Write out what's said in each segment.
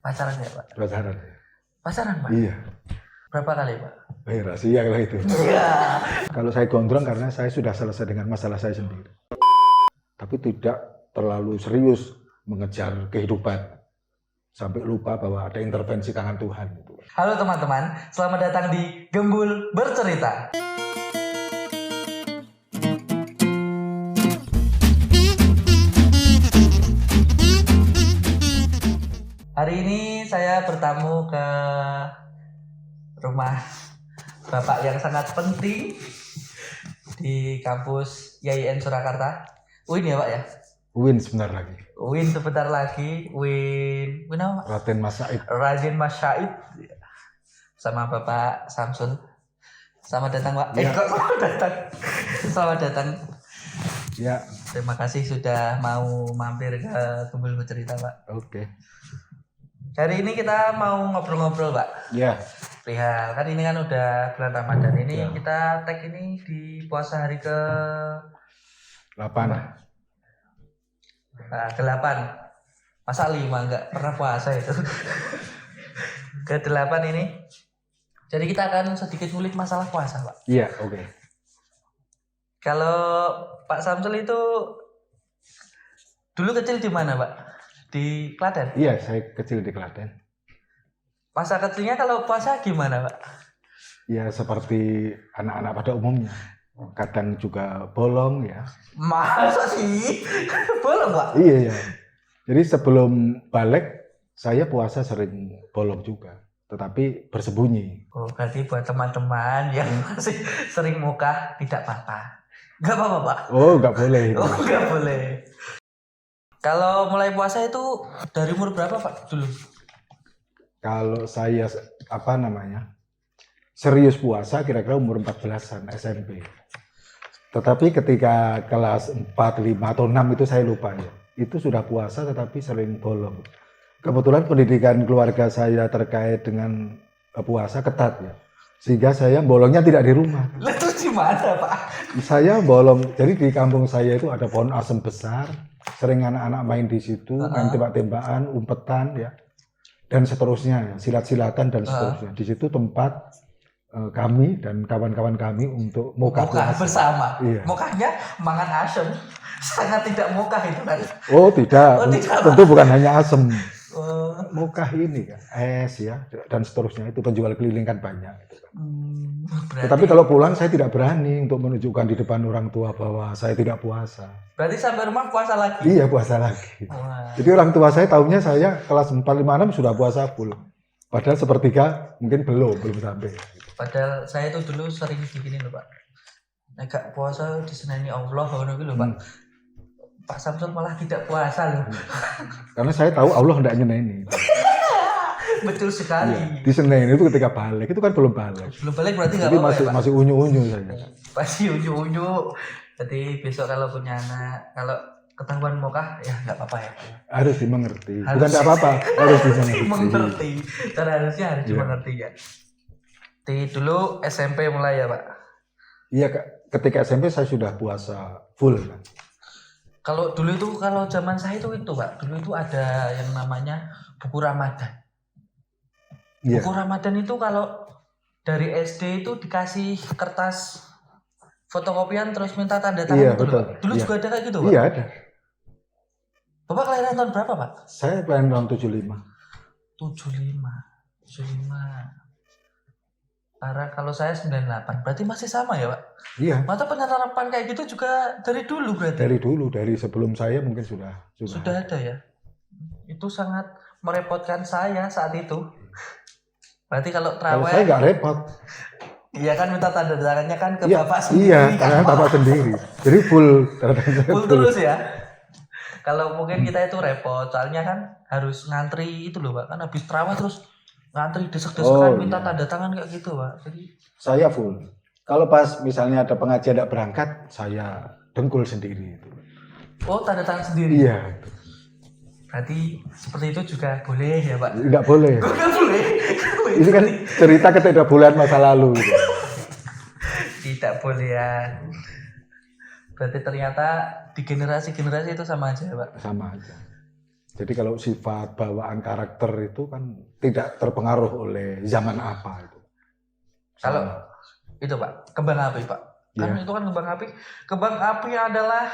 Pacaran ya Pak? Pacaran. Pacaran Pak? Iya. Berapa kali Pak? Rahasia kalau itu. Iya. Kalau saya gondrong karena saya sudah selesai dengan masalah saya sendiri. Tapi tidak terlalu serius mengejar kehidupan. Sampai lupa bahwa ada intervensi tangan Tuhan. Halo teman-teman, selamat datang di Gembul Bercerita. Hari ini saya bertamu ke rumah Bapak yang sangat penting di kampus YIN Surakarta. UIN ya Pak ya? UIN sebentar lagi. UIN sebentar lagi. UIN apa? Raden Mas Said. Raden Mas Said sama Bapak Samsul. Selamat datang Pak. Ya. Kok selamat datang? Selamat datang. Ya. Terima kasih sudah mau mampir ke Gembul Bercerita Pak. Oke. Hari ini kita mau ngobrol-ngobrol Pak. Ya. Perihal kan ini kan udah bulan Ramadan ini Ya. kita tag ini di puasa hari ke 8. Nah, 8. Masa 5 enggak pernah puasa itu. Ke 8 ini. Jadi kita akan sedikit ngulik masalah puasa, Pak. Iya, oke. Kalau Pak Samsul itu dulu kecil di mana, Pak? Di Klaten. Iya, saya kecil di Klaten. Masa kecilnya kalau puasa gimana, Pak? Ya seperti anak-anak pada umumnya. Kadang juga bolong ya. Masa sih? Bolong, Pak? Iya ya. Jadi sebelum balik saya puasa sering bolong juga, tetapi bersembunyi. Oh, berarti buat teman-teman yang masih sering mukah tidak apa-apa. Enggak apa-apa, Pak. Oh, nggak boleh itu. Oh, enggak boleh. Kalau mulai puasa itu dari umur berapa, Pak? Dulu. Kalau saya serius puasa kira-kira umur 14-an SMP. Tetapi ketika kelas 4, 5 atau 6 itu saya lupa ya. Itu sudah puasa tetapi sering bolong. Kebetulan pendidikan keluarga saya terkait dengan puasa ketat ya. Sehingga saya bolongnya tidak di rumah. Lah itu di mana, Pak? Saya bolong. Jadi di kampung saya itu ada pohon asem besar. Sering anak-anak main di situ, main tembak-tembakan, umpetan ya. Dan seterusnya, silat-silatan dan seterusnya. Di situ tempat kami dan kawan-kawan kami untuk mukah bersama. Iya. Mukanya mangan asem. Sangat tidak mukah itu kan. Oh tidak, Oh, tidak, tentu bukan hanya asem. Oh. Mukah ini kan, es ya, dan seterusnya itu penjual keliling kan banyak. Berarti, Tetapi kalau pulang saya tidak berani untuk menunjukkan di depan orang tua bahwa saya tidak puasa. berarti sampai rumah puasa lagi. Iya puasa lagi. Wah. Jadi orang tua saya tahunya saya kelas 4, 5, 6 sudah puasa full. Padahal sepertiga mungkin belum sampai. Padahal saya itu dulu sering digini loh Pak. Agak puasa diseneni Allah ngono lho Pak. Pak Samsul malah tidak puasa loh. Karena saya tahu Allah hendak nyeneni. Betul sekali. Iya. Di Senin itu ketika balik, itu kan belum balik. Belum balik berarti nggak Jadi apa-apa ya Pak? masih unyu-unyu saya. Masih unyu-unyu. Jadi besok kalau punya anak, kalau ketahuan mukah ya nggak apa-apa ya Pak. Harus dimengerti. Bukan tidak apa-apa, harus dimengerti. Mengerti. Dan harusnya harus Iya. dimengerti ya. Di dulu SMP mulai ya Pak. Iya, ketika SMP saya sudah puasa full kan. Kalau dulu itu kalau zaman saya itu Pak, dulu itu ada yang namanya buku Ramadan. Iya. Buku Ramadan itu kalau dari SD itu dikasih kertas fotokopian terus minta tanda tangan Iya, gitu betul. loh, Pak. Dulu Iya. juga ada kayak gitu, Pak. Iya ada. Bapak kelahiran tahun berapa, Pak? Saya kelahiran tahun 75. 75. Karena kalau saya 98, berarti masih sama ya, Pak? Iya. Mata penerapan kayak gitu juga dari dulu berarti. Dari dulu, dari sebelum saya mungkin sudah. Sudah ada ya. Itu sangat merepotkan saya saat itu. Berarti kalau Kalau terawih, saya nggak repot. iya kan minta tanda tangannya kan ke Iya, Bapak sendiri. iya, kan, karena Pak? bapak sendiri. Jadi full. Full terus ya. Kalau mungkin kita itu repot, soalnya kan harus ngantri itu loh Pak. Kan habis terawih terus ngantri desek-desekan Oh, minta iya. tanda tangan kayak gitu Pak. Jadi Saya full. Kalau pas misalnya ada pengajian tidak berangkat, saya dengkul sendiri. oh tanda tangan sendiri. Iya. Berarti seperti itu juga boleh ya Pak. Nggak boleh. Enggak boleh. Ini kan cerita ketidakbolehan masa lalu. Gitu. Tidak boleh ya. Berarti ternyata di generasi-generasi itu sama aja ya Pak. Sama aja. Jadi kalau sifat bawaan karakter itu kan tidak terpengaruh oleh zaman apa itu. Kalau Sama. itu Pak, kembang api Pak. Kan Iya. itu kan kembang api. Kembang api adalah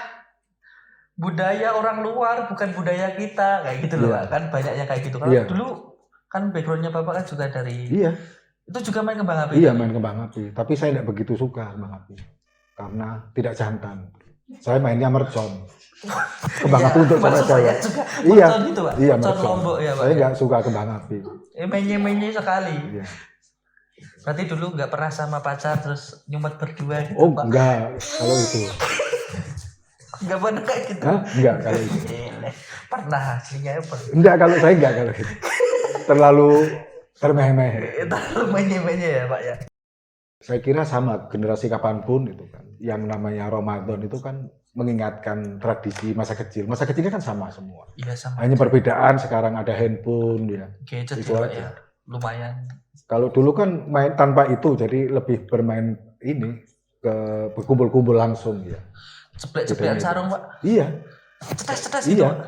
budaya orang luar, bukan budaya kita, kayak gitu loh Iya. Pak. Kan banyak yang kayak gitu. Kalau Iya. dulu kan backgroundnya Bapak kan juga dari Iya. itu juga main kembang api. Iya tadi? main kembang api. Tapi saya tidak begitu suka kembang api karena tidak jantan. Saya mainnya mercon. Kembang Iya, api untuk maksud saya cewek-cewek. juga Iya. mercon gitu Pak. Iya Mercon mercon. Lombok ya Pak. Saya nggak suka kembang api. Menye-menye sekali. Iya. Berarti dulu nggak pernah sama pacar terus nyumet berdua gitu Oh Pak. enggak kalau itu. Nggak pernah kayak gitu. Hah? Enggak kalau itu. Pernah aslinya pernah. Enggak kalau saya enggak kalau itu. Terlalu termeh-meh. Terlalu menye-menye ya Pak ya. Saya kira sama generasi kapanpun itu kan. Yang namanya Ramadan itu kan mengingatkan tradisi masa kecil. Masa kecilnya kan sama semua. Iya sama. Hanya perbedaan sekarang ada handphone ya. Gadget Itu ya Pak aja. ya. Lumayan. Kalau dulu kan main tanpa itu, jadi lebih bermain ini ke berkumpul-kumpul langsung ya. Ceplek-ceplekan Bedanya sarung itu. Pak. Iya, Cetes-cetes gitu iya. Pak.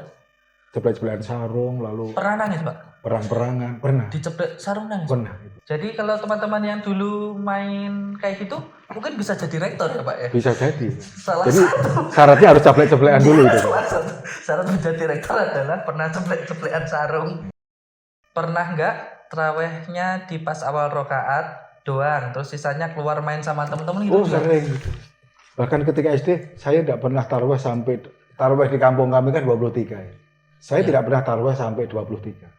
Ceplek-ceplekan sarung, lalu Pernah nangis Pak? perang-perangan, pernah, Diceplek sarung nangis. pernah. Jadi kalau teman-teman yang dulu main kayak gitu mungkin bisa jadi rektor ya Pak ya. Bisa jadi. Salah Jadi satu syaratnya harus ceplek-ceplekan dulu itu. Pak. salah satu syarat menjadi rektor adalah pernah ceplek-ceplekan sarung. Pernah nggak terawihnya di pas awal rokaat doang, terus sisanya keluar main sama temen-temen gitu Oh juga? sering gitu. Bahkan ketika SD, saya tidak pernah tarawih sampai, tarawih di kampung kami kan 23 ya. Saya Iya. tidak pernah tarawih sampai 23.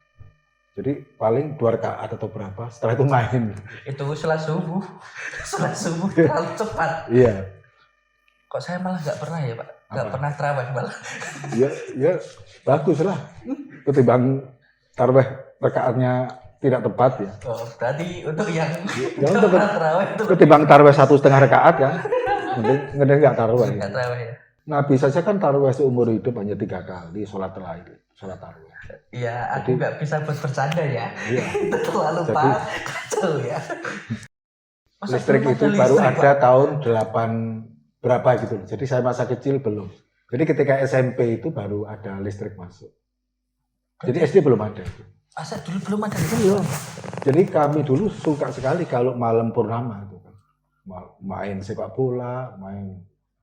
Jadi paling 2 rakaat atau berapa, setelah itu main. Itu sholat subuh terlalu cepat. Iya. Kok saya malah nggak pernah ya Pak? Nggak Apa? pernah terawih malah. Ya bagus lah. Ketimbang tarawih rakaatnya tidak tepat ya. Oh, berarti untuk yang Ya, nggak untuk pernah terawih itu Ketimbang tarawih 1,5 rakaat ya. Mending nggak tarawih. nggak terawih ya? Nabi saja kan tarawih seumur hidup hanya 3 kali sholat terakhir, sholat tarawih. Iya, aku nggak bisa buat bercanda ya. Iya. Itu terlalu Jadi- kacau ya. Masa Listrik belum itu ada baru listrik, ada Pak? tahun 8 berapa gitu. Jadi saya masa kecil belum. Jadi ketika SMP itu baru ada listrik masuk. Jadi SD belum ada. Masa dulu belum ada listrik? Belum. Jadi kami dulu suka sekali kalau malam purnama itu kan. Main sepak bola, main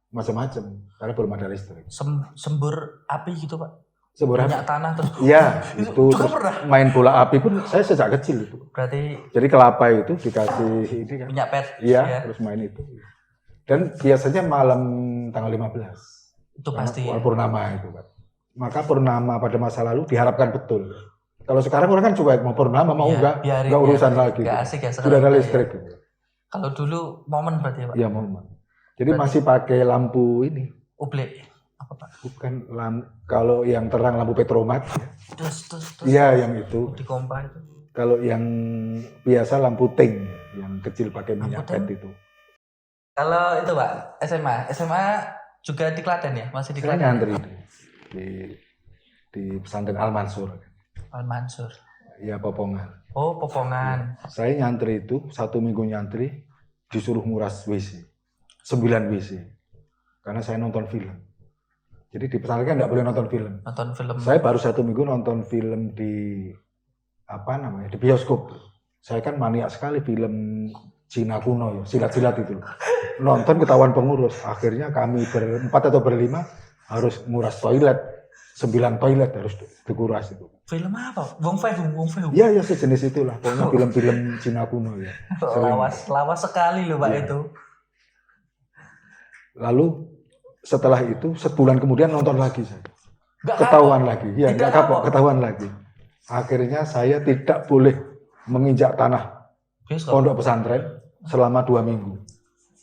macam-macam karena belum ada listrik. Sembur api gitu Pak? Seberapa? Minyak tanah terus. Iya, Itu itu juga terus pernah? main bola api pun saya sejak kecil itu. Berarti Jadi kelapa itu dikasih ini kan. minyak pet. Iya, ya. terus main itu. Dan biasanya malam tanggal 15. Itu pasti. Karena purnama itu kan. Maka purnama pada masa lalu diharapkan betul. Kalau sekarang orang kan cuek mau purnama mau Iya, biarin, enggak urusan biarin. lagi. Nggak asik ya Sudah sekarang, ada ya. listrik. Kalau dulu momen berarti ya Pak? Iya mau. Jadi Berarti- masih pakai lampu ini. Uble. Apa Pak? Bukan kalau yang terang lampu petromat. Terus. Iya yang itu. Di kompa itu. Kalau yang biasa lampu ting yang kecil pakai minyak Lampu ting? pet itu. Kalau itu Pak, SMA juga di Klaten ya? Masih di Saya Klaten? nyantri di pesantren Al Mansur. Al Mansur. Iya Popongan. Oh, Popongan. Saya nyantri itu 1 minggu nyantri disuruh nguras WC 9 WC karena saya nonton film. Jadi di pesantren kan nggak boleh nonton film. Nonton film. Saya baru 1 minggu nonton film di apa namanya di bioskop. Saya kan maniak sekali film Cina kuno ya, silat-silat itu. Nonton ketahuan pengurus. Akhirnya kami berempat atau berlima harus nguras toilet. 9 toilet harus dikuras itu. Film apa? Wong Fei Hung. Iya ya sejenis itulah. Pokoknya film-film Cina kuno ya. Sering. Lawas sekali loh Pak Iya. itu. Lalu setelah itu sebulan kemudian nonton lagi saya. Nggak Ketahuan kapok. lagi. Iya, Tidak nggak kapok, kapok. ketahuan lagi. Akhirnya saya tidak boleh menginjak tanah Bioskop. pondok pesantren selama 2 minggu.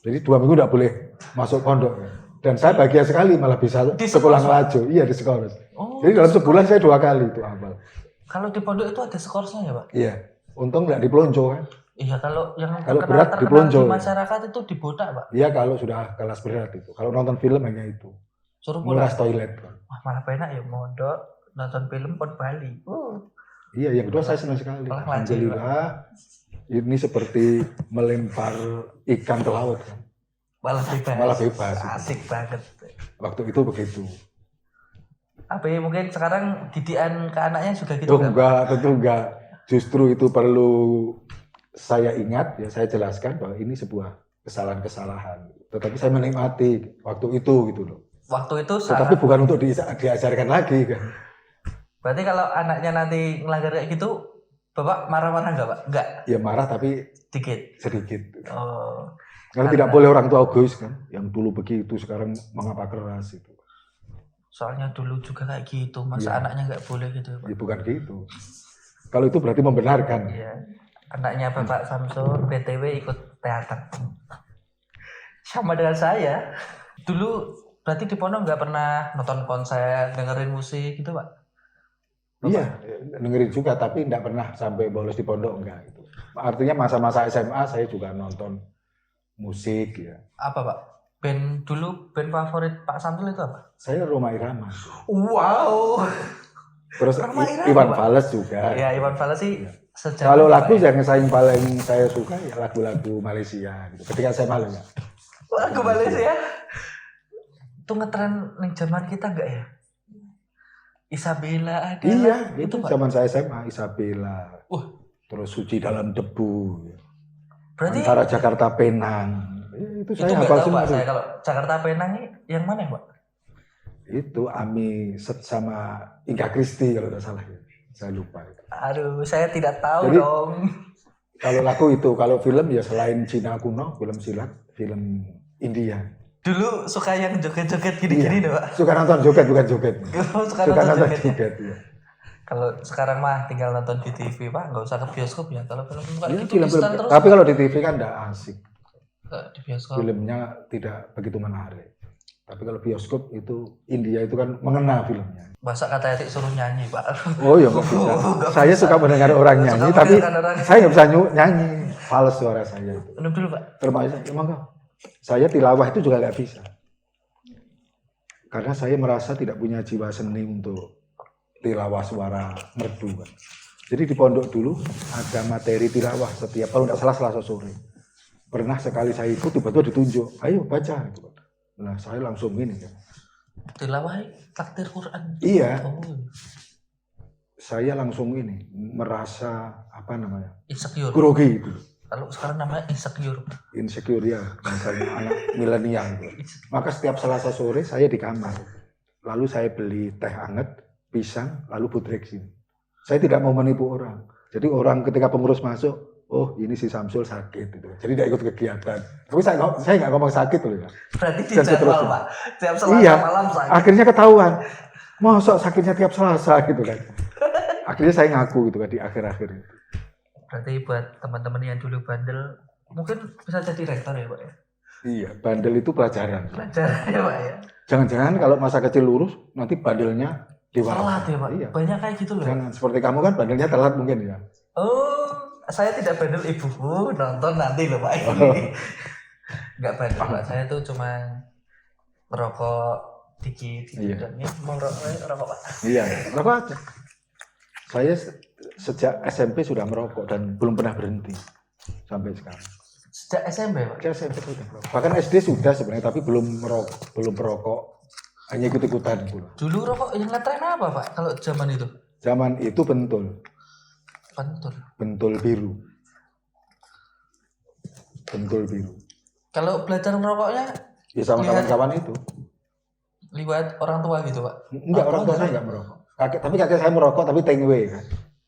Jadi 2 minggu tidak boleh masuk pondok. Dan saya bahagia sekali malah bisa Di sekolah sekolah? ngelaju. Iya di sekolah. Oh, Jadi dalam sebulan saya 2 kali itu awal. kalau di pondok itu ada skorsnya ya Pak? Iya. Untung nggak dipelonco kan. Iya, kalau yang Kalau berat terkenal dipelonco. di masyarakat itu dibotak Pak. Iya kalau sudah kelas berat itu. Kalau nonton film hanya itu. Suruh pulang. Nguras toilet. Wah, malah enak ya mondok nonton film pon Bali. Iya, yang kedua saya senang sekali. Malah ngaji, Alhamdulillah, ini seperti melempar ikan ke laut. Kan. Malah bebas. Malah bebas. Asik banget. Waktu itu begitu. Apa ya, mungkin sekarang didikan ke anaknya juga gitu Oh nggak, Pak? enggak, tentu enggak. Justru itu perlu saya ingat, ya saya jelaskan bahwa ini sebuah kesalahan-kesalahan. Tetapi saya menikmati waktu itu gitu loh. Waktu itu Tetapi salah. bukan untuk diajarkan lagi kan. Berarti kalau anaknya nanti ngelanggar kayak gitu, Bapak marah-marah nggak, Pak? Nggak, Ya marah tapi dikit. sedikit. Oh, Karena tidak boleh orang tua egois kan. Yang dulu begitu, sekarang mengapa keras itu. soalnya dulu juga kayak gitu, masa Iya. anaknya nggak boleh gitu, Pak? Ya bukan gitu. Kalau itu berarti membenarkan. Iya. Anaknya Bapak Samsul, BTW ikut teater. Sama dengan saya. Dulu berarti di Pondok nggak pernah nonton konser, dengerin musik gitu, Pak? Iya, dengerin juga, tapi tidak pernah sampai bolos di pondok enggak gitu. Artinya masa-masa SMA saya juga nonton musik ya. Apa, Pak? Dulu band favorit Pak Samsul itu apa? Saya Rhoma Irama. Wow. Terus Rhoma Irama, Iwan Pak? Fals juga. Ya, Iwan Fals sih Iya. sejauh Kalau ini, lagu Pak, ya. yang paling saya suka ya lagu-lagu Malaysia gitu. Ketika saya malu ya. Lagu Malaysia. Itu ngetren nih zaman kita enggak ya? Isabella ada. Iya, itu, itu Pak. zaman saya SMA, Isabella. Terus Suci dalam debu. Ya. Berarti Antara Jakarta Penang. Itu itu saya nggak hafal tahu, semua. Pak. Saya kalau Jakarta Penang ini yang mana, Pak? Itu Ami Set sama Inka Kristi kalau tidak salah. Saya lupa itu. Aduh, saya tidak tahu Jadi, dong. Kalau lagu itu, kalau film ya selain Cina kuno, film silat, film India. Dulu suka yang joget-joget gini-gini deh, Pak. Suka nonton joget, bukan joget. Suka Suka nonton nonton joget. joget ya. Kalau sekarang mah tinggal nonton di TV, Pak, nggak usah ke bioskop ya. Kalau film kayak Ya, gitu film-film. instan terus. Tapi kalau di TV kan tidak asik. Di bioskop. Filmnya tidak begitu menarik. Tapi kalau bioskop itu India itu kan mengena filmnya. Masa kata Etik suruh nyanyi, Pak? Oh iya, nggak bisa. Nggak Saya bisa. suka mendengar orang Suka nyanyi, tapi mendengarkan orang. saya nggak bisa nyanyi. Fals suara saya itu. Minum dulu, Pak. Termasuk emang kok. Saya tilawah itu juga nggak bisa. Karena saya merasa tidak punya jiwa seni untuk tilawah suara merdu kan. Jadi di pondok dulu ada materi tilawah setiap kalau tidak salah Selasa sore. Pernah sekali saya ikut tiba-tiba ditunjuk, ayo baca gitu. Nah saya langsung ini kan. Tilawah takdir Quran. Iya, Oh, saya langsung ini merasa apa namanya insecure. grogi itu, Kalau sekarang namanya insecure. insecure ya, misalnya anak milenial gitu. Maka setiap Selasa sore saya di kamar, lalu saya beli teh hangat, pisang, lalu Budrexin. Saya tidak mau menipu orang. Jadi orang ketika pengurus masuk, oh ini si Samsul sakit gitu. Jadi tidak ikut kegiatan. Tapi saya nggak ngomong sakit loh ya. Berarti Dan dijadwal, seterusnya. Pak. Tiap Selasa Iya. malam sakit. Akhirnya ketahuan, masa sakitnya tiap Selasa gitu kan. Akhirnya saya ngaku gitu kan di akhir-akhir itu. Berarti buat teman-teman yang dulu bandel, mungkin bisa jadi rektor ya, Pak ya? Iya, bandel itu pelajaran. Pelajaran ya, Pak ya? Jangan-jangan kalau masa kecil lurus, nanti bandelnya Telat dewasa. ya, Pak? Iya. Banyak kayak gitu loh. Jangan seperti kamu kan bandelnya telat mungkin ya. Oh, saya tidak bandel, ibuku nonton nanti loh, Pak. Nggak bandel, Pak. Saya tuh cuma merokok dikit gitu. Iya. Dan ini mau rokok, Pak. Iya, merokok aja. Saya sejak SMP sudah merokok dan belum pernah berhenti sampai sekarang. Sejak SMP, Pak? Sejak SMP sudah merokok. Bahkan SD sudah sebenarnya, tapi belum merokok. Hanya ikut-ikutan pula. Dulu rokok yang ngetren apa, Pak? Kalau zaman itu? Zaman itu bentul biru. Bentul biru. Kalau belajar merokoknya Ya sama Lihat. kawan-kawan itu. lewat orang tua gitu, Pak? Enggak, orang tua saya enggak merokok. Tapi kakek saya merokok tapi tengwe kan.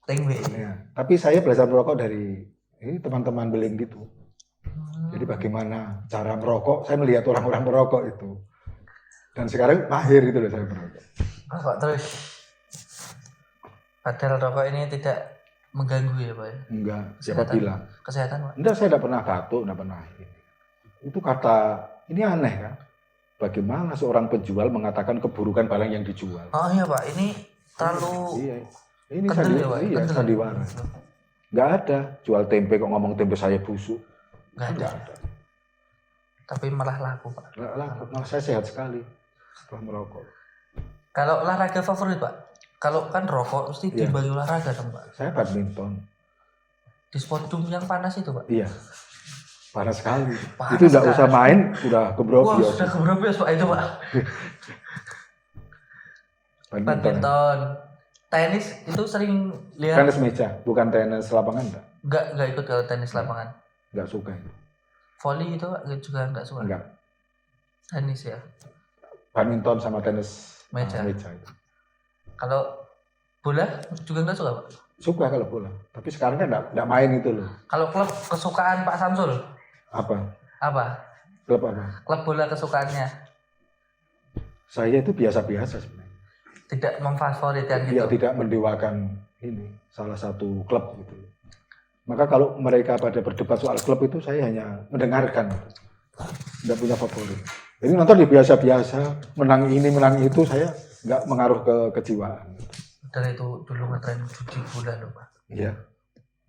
Tengwe. Ya. Tapi saya belajar merokok dari teman-teman beling gitu. Jadi bagaimana cara merokok, saya melihat orang-orang merokok itu. Dan sekarang mahir itu loh saya merokok. Rokok terus. Padahal rokok ini tidak mengganggu ya, Pak ya? Enggak, siapa Kesehatan. bilang? Kesehatan, Pak? Enggak, saya tidak pernah batuk, tidak pernah ini. Itu kata, ini aneh kan? Bagaimana seorang penjual mengatakan keburukan barang yang dijual? Oh iya, Pak, ini terlalu Iya, ini kendel ya, Pak? iya, Kendel. sandiwara. Enggak ada, jual tempe kok ngomong tempe saya busuk. Nggak ada. Enggak ada. Tapi malah laku, Pak. Enggak laku, malah saya sehat sekali setelah merokok. Kalau olahraga favorit, Pak? Kalau kan rokok mesti Iya. dibagi olahraga dong, Pak. Saya badminton. Di spodum yang panas itu, Pak. Iya. Panas sekali. Panas Itu enggak sekali. usah main, sudah Wah, gebrobios. sudah keberapa Pak itu, Pak? Badminton. Tenis itu sering lihat. Tenis meja, bukan tenis lapangan enggak? Enggak ikut kalau tenis lapangan. Enggak suka itu. Volley itu juga enggak suka. Enggak. Tenis ya. Badminton sama tenis Meja. meja itu. Kalau bola juga enggak suka, Pak? Suka kalau bola, tapi sekarang kan enggak main itu loh. Kalau klub kesukaan Pak Samsul? Apa? Klub apa? Klub bola kesukaannya? Saya itu biasa-biasa sebenarnya. Tidak memfavoritkan gitu. Dia tidak mendewakan ini salah satu klub gitu. Maka kalau mereka pada berdebat soal klub itu saya hanya mendengarkan, tidak punya favorit. Jadi nonton di biasa-biasa, menang ini menang itu saya nggak mengaruh ke kejiwaan. Dan itu dulu ngetren judi bola loh Pak. Iya,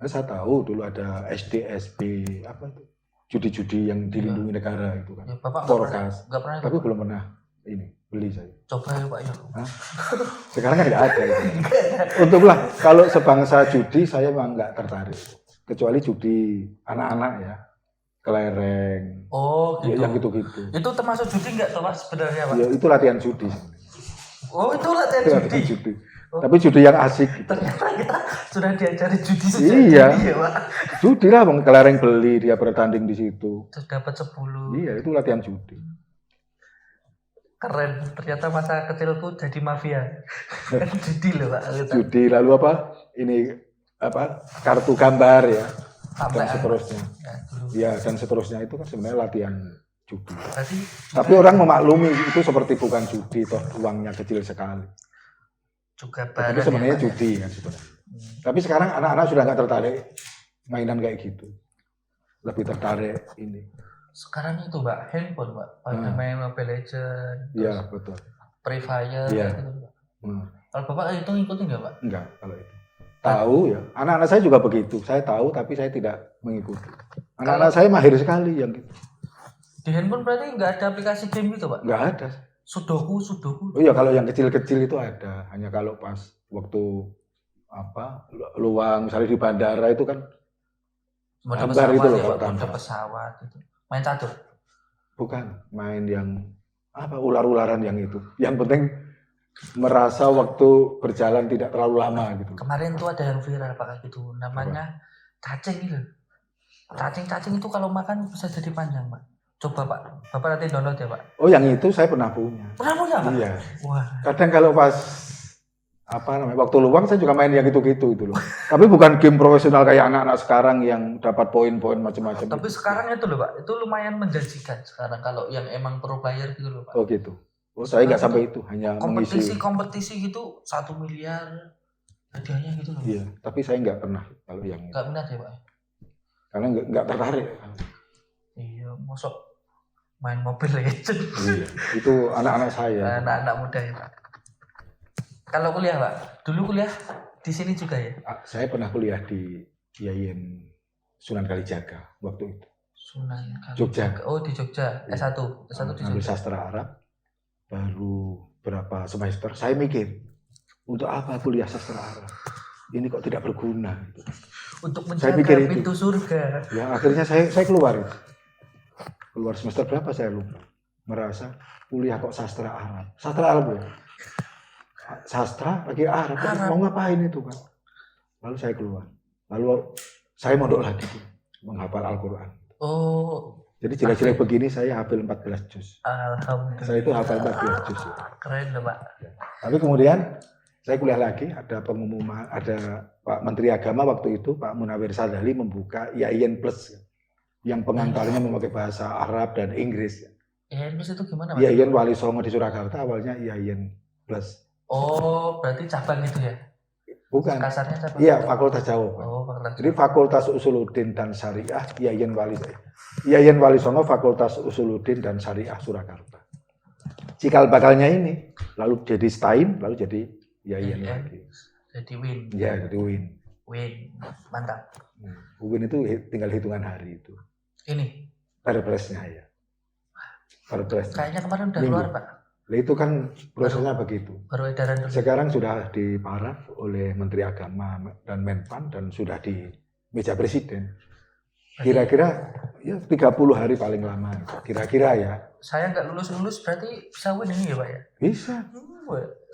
saya tahu dulu ada SDSB apa itu judi-judi yang dilindungi negara itu kan. Ya, Bapak Porkas. nggak pernah. Tapi belum pernah ini beli saya. Coba ya Pak ya. Hah? Sekarang kan nggak ada. Untunglah kalau sebangsa judi saya memang nggak tertarik. Kecuali judi anak-anak ya, kelereng. Oh gitu. Ya, yang gitu-gitu. Itu termasuk judi nggak tuh Pak sebenarnya Pak? Ya itu latihan judi. Oh itu latihan judi. Oh. Tapi judi yang asik. Gitu. Ternyata kita sudah diajari judi sejak iya. judi ya Pak. Judi lah, kelereng beli dia bertanding di situ. Terus dapat 10. Iya itu latihan judi. Keren, ternyata masa kecilku jadi mafia. Judi loh Pak. Judi lalu apa? Ini apa? Kartu gambar ya. Sampai dan seterusnya. Ya, dan seterusnya itu kan sebenarnya latihan judi. Berarti, tapi orang memaklumi itu seperti bukan judi, toh uangnya kecil sekali. Juga tapi sebenarnya judi kan sebenarnya. Tapi sekarang anak-anak sudah nggak tertarik mainan kayak gitu. Lebih tertarik ini. Sekarang itu Mbak, handphone Mbak, pada main Mobile Legends. Iya betul. Free Fire gitu Mbak. Kalau Bapak itu ngikutin nggak Pak? Enggak kalau itu. Tahu ya, anak-anak saya juga begitu. Saya tahu tapi saya tidak mengikuti. Anak-anak saya mahir sekali yang gitu. Di handphone berarti nggak ada aplikasi game gitu Pak? Nggak ada. Sudoku. Oh iya, kalau yang kecil-kecil itu ada. Hanya kalau pas waktu apa luang, misalnya di bandara itu kan. Gambar itu loh kalau gambar pesawat itu. Main catur? Bukan, main yang apa ular-ularan yang itu. Yang penting merasa waktu berjalan tidak terlalu lama gitu. Kemarin tuh ada yang viral Pak gitu, namanya cacing gitu. Cacing itu kalau makan bisa jadi panjang Pak. Coba Pak, Bapak nanti download ya Pak. Oh yang itu saya pernah punya. Pernah punya Pak? Iya. Wah. Kadang kalau pas apa namanya waktu luang saya juga main yang gitu-gitu itu loh. Tapi bukan game profesional kayak anak-anak sekarang yang dapat poin-poin macam-macam. Tapi itu. Sekarang itu loh Pak, itu lumayan menjanjikan sekarang kalau yang emang pro player gitu loh Pak. Oh gitu. Oh saya nggak sampai itu, hanya kompetisi gitu 1 miliar hadiahnya gitu loh. Iya, tapi saya nggak pernah kalau yang. Nggak minat ya Pak? Karena nggak tertarik. Iya, masuk main Mobile Legends. Iya, itu anak-anak saya. Anak-anak muda ya Pak. Kalau kuliah Pak, dulu kuliah di sini juga ya? Saya pernah kuliah di IAIN Sunan Kalijaga waktu itu. Sunan Kalijaga. Jogja. Oh di Jogja, S1 di Jogja. Sastra Arab. Baru berapa semester, saya mikir untuk apa kuliah sastra Arab? Ini kok tidak berguna. Untuk menjaga pintu surga. Ya akhirnya saya keluar. Keluar semester berapa saya lupa. Merasa kuliah kok sastra Arab. Sastra Arab ya. Sastra lagi Arab. Mau ngapain itu kan? Lalu saya keluar. Lalu saya mondok lagi menghafal Al-Quran. Oh. Jadi jelek-jelek begini saya hafal 14 juz. Alhamdulillah. Saya itu hafal 14 juz. Ya. Keren loh Pak. Tapi kemudian saya kuliah lagi, ada pengumuman, ada Pak Menteri Agama waktu itu, Pak Munawir Sadali membuka IAIN Plus. Yang pengantarnya memakai bahasa Arab dan Inggris. IAIN Plus itu gimana Pak? IAIN Wali Songo di Surakarta awalnya IAIN Plus. Oh, berarti cabang gitu ya? Bukan. Kasarnya cabang. Iya, Fakultas Jawa. Oh, Fakultas. Jadi Fakultas Usuluddin dan Syariah IAIN Wali Songo, Fakultas Usuluddin dan Syariah Surakarta. Cikal bakalnya ini, lalu jadi STAIN, lalu jadi IAIN lagi. Jadi WIN. Ya, jadi WIN. WIN, mantap. WIN itu tinggal hitungan hari itu. Ini? Perpresnya ya. Perpresnya. Kayaknya kemarin udah keluar Pak. Nah, itu kan prosesnya begitu. Baru edaran dulu. Sekarang sudah diparaf oleh Menteri Agama dan Menpan dan sudah di meja Presiden. Kira-kira ya 30 hari paling lama. Kira-kira ya. Saya nggak lulus berarti bisa WIN ini ya Pak ya? Bisa.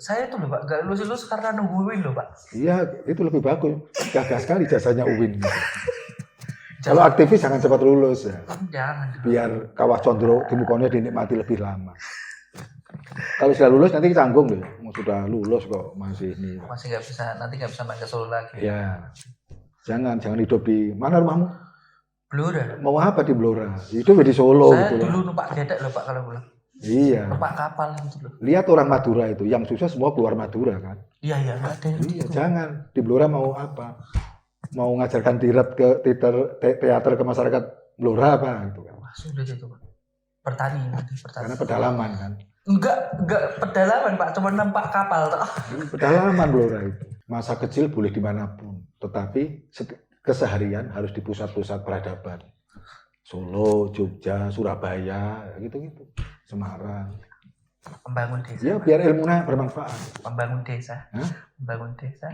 Saya tuh loh Pak, gak lulus karena nungguin loh Pak. Iya, itu lebih bagus. Gagah sekali jasanya UIN. Kalau aktivis jangan cepat lulus ya. Jangan. Biar kawah condro di mukanya dinikmati lebih lama. Kalau sudah lulus nanti canggung deh. Sudah lulus kok masih ini. Masih nggak bisa, nanti nggak bisa main ke Solo lagi. Ya, jangan hidup di mana rumahmu? Blora. Mau apa di Blora? Hidup di Solo. Saya gitu dulu numpak gedek loh Pak kalau pulang. Iya. Numpak kapal gitu loh. Lihat orang Madura itu, yang susah semua keluar Madura kan? Iya, nggak ada yang Iya, gitu. jangan. Di Blora mau apa? Mau ngajarkan tirat ke teater ke masyarakat Blora apa gitu kan? Wah, sulit itu Pak. Bertani. Karena pedalaman kan? Enggak pedalaman Pak, cuma nampak kapal toh. Pedalaman Blora itu. Masa kecil boleh dimanapun, tetapi keseharian harus di pusat-pusat peradaban. Solo, Jogja, Surabaya, gitu-gitu. Semarang. Membangun desa. Ya, biar ilmunya bermanfaat. Membangun desa. Hah? Membangun desa.